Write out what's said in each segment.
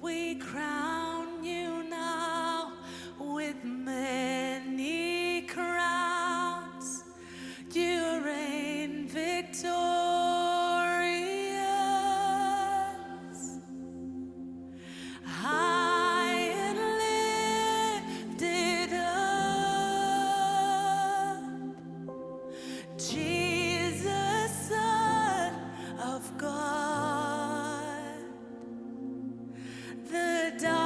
We crown you now with many crowns. You reign victorious, high and lifted up, Jesus, Son of God. The dark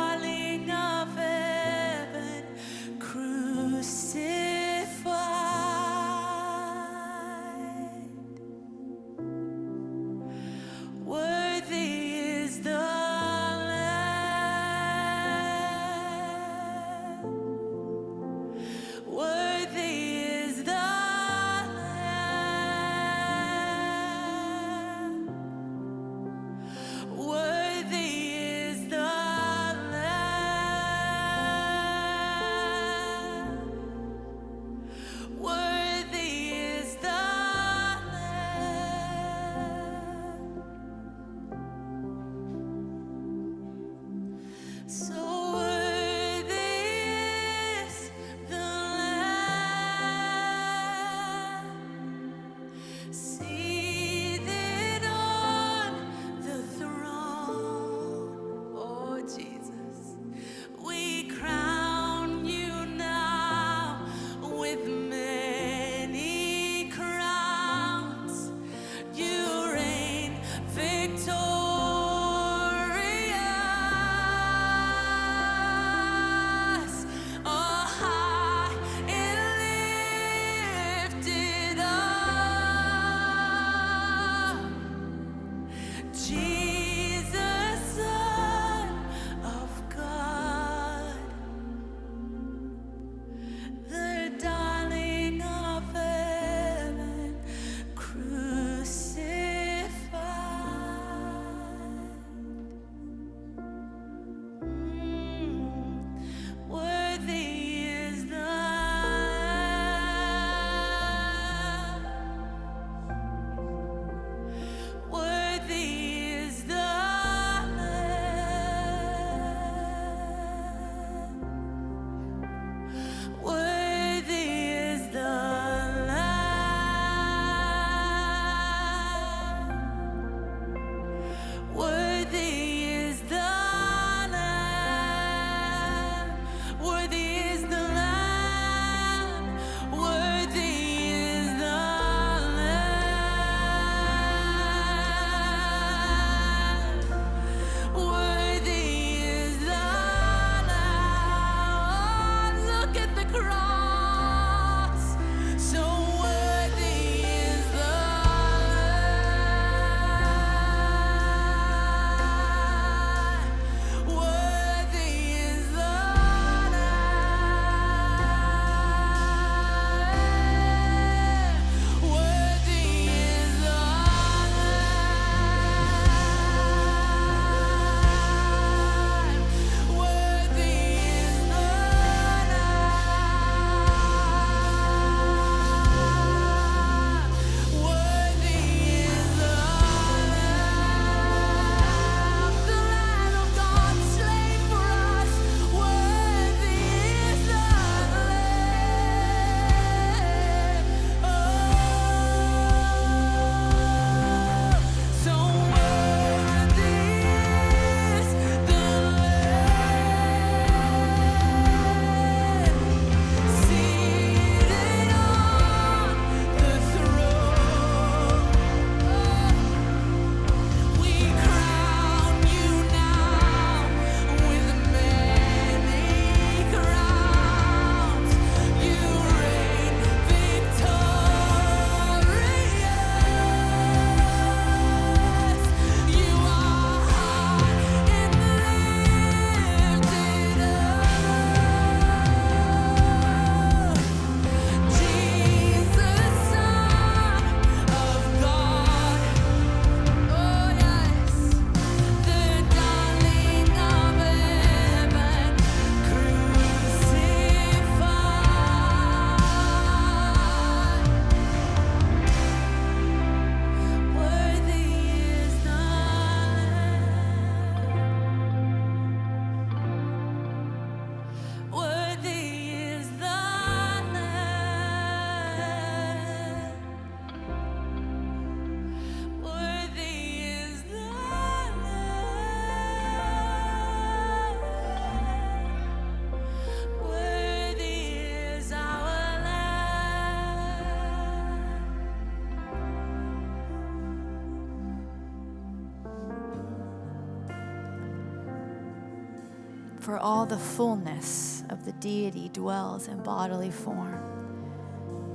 For all the fullness of the deity dwells in bodily form.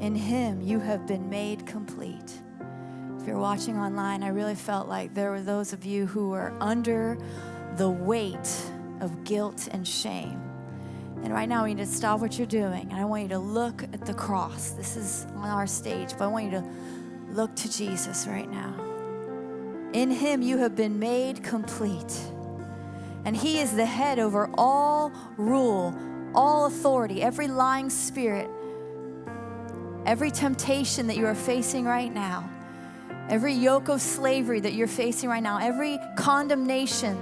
In him you have been made complete. If you're watching online, I really felt like there were those of you who were under the weight of guilt and shame. And right now, I want you to stop what you're doing, and I want you to look at the cross. This is on our stage, but I want you to look to Jesus right now. In him you have been made complete. And he is the head over all rule, all authority, every lying spirit, every temptation that you are facing right now, every yoke of slavery that you're facing right now, every condemnation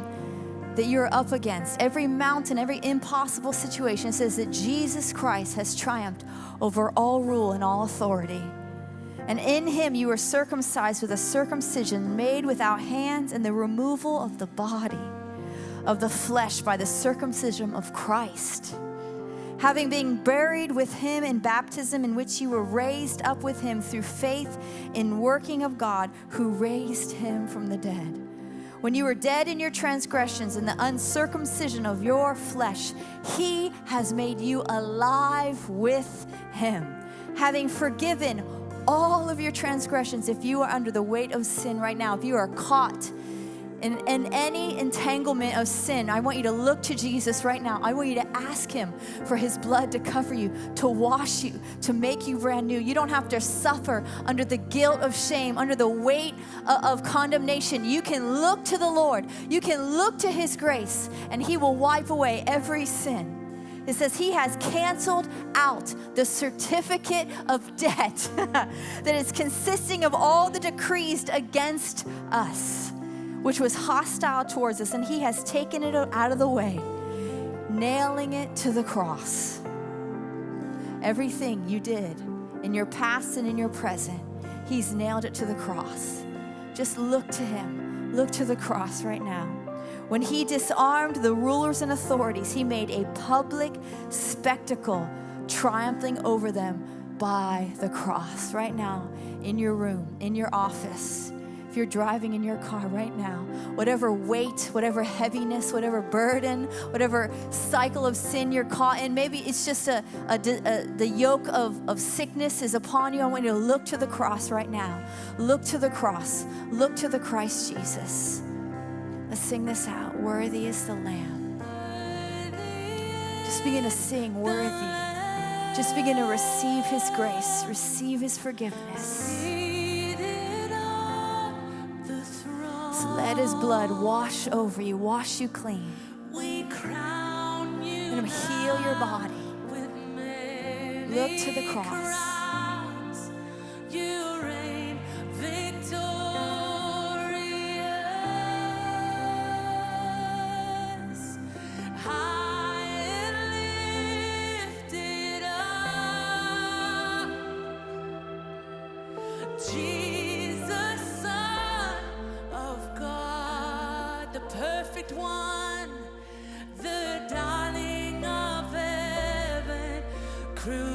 that you're up against, every mountain, every impossible situation. It says that Jesus Christ has triumphed over all rule and all authority. And in him you are circumcised with a circumcision made without hands, and the removal of the body of the flesh by the circumcision of Christ. Having been buried with him in baptism, in which you were raised up with him through faith in working of God who raised him from the dead. When you were dead in your transgressions and the uncircumcision of your flesh, he has made you alive with him, having forgiven all of your transgressions. If you are under the weight of sin right now, if you are caught in any entanglement of sin, I want you to look to Jesus right now. I want you to ask him for his blood to cover you, to wash you, to make you brand new. You don't have to suffer under the guilt of shame, under the weight of condemnation. You can look to the Lord. You can look to his grace, and he will wipe away every sin. It says he has canceled out the certificate of debt that is consisting of all the decrees against us, which was hostile towards us, and he has taken it out of the way, nailing it to the cross. Everything you did in your past and in your present, he's nailed it to the cross. Just look to him. Look to the cross right now. When he disarmed the rulers and authorities, he made a public spectacle, triumphing over them by the cross. Right now, in your room, in your office, if you're driving in your car right now, whatever weight, whatever heaviness, whatever burden, whatever cycle of sin you're caught in, maybe it's just the yoke of sickness is upon you. I want you to look to the cross right now. Look to the cross. Look to the Christ Jesus. Let's sing this out. Worthy is the Lamb. Just begin to sing worthy. Just begin to receive his grace, receive his forgiveness. So let his blood wash over you, wash you clean. Let him heal your body. Look to the cross. One, the darling of heaven, crucified.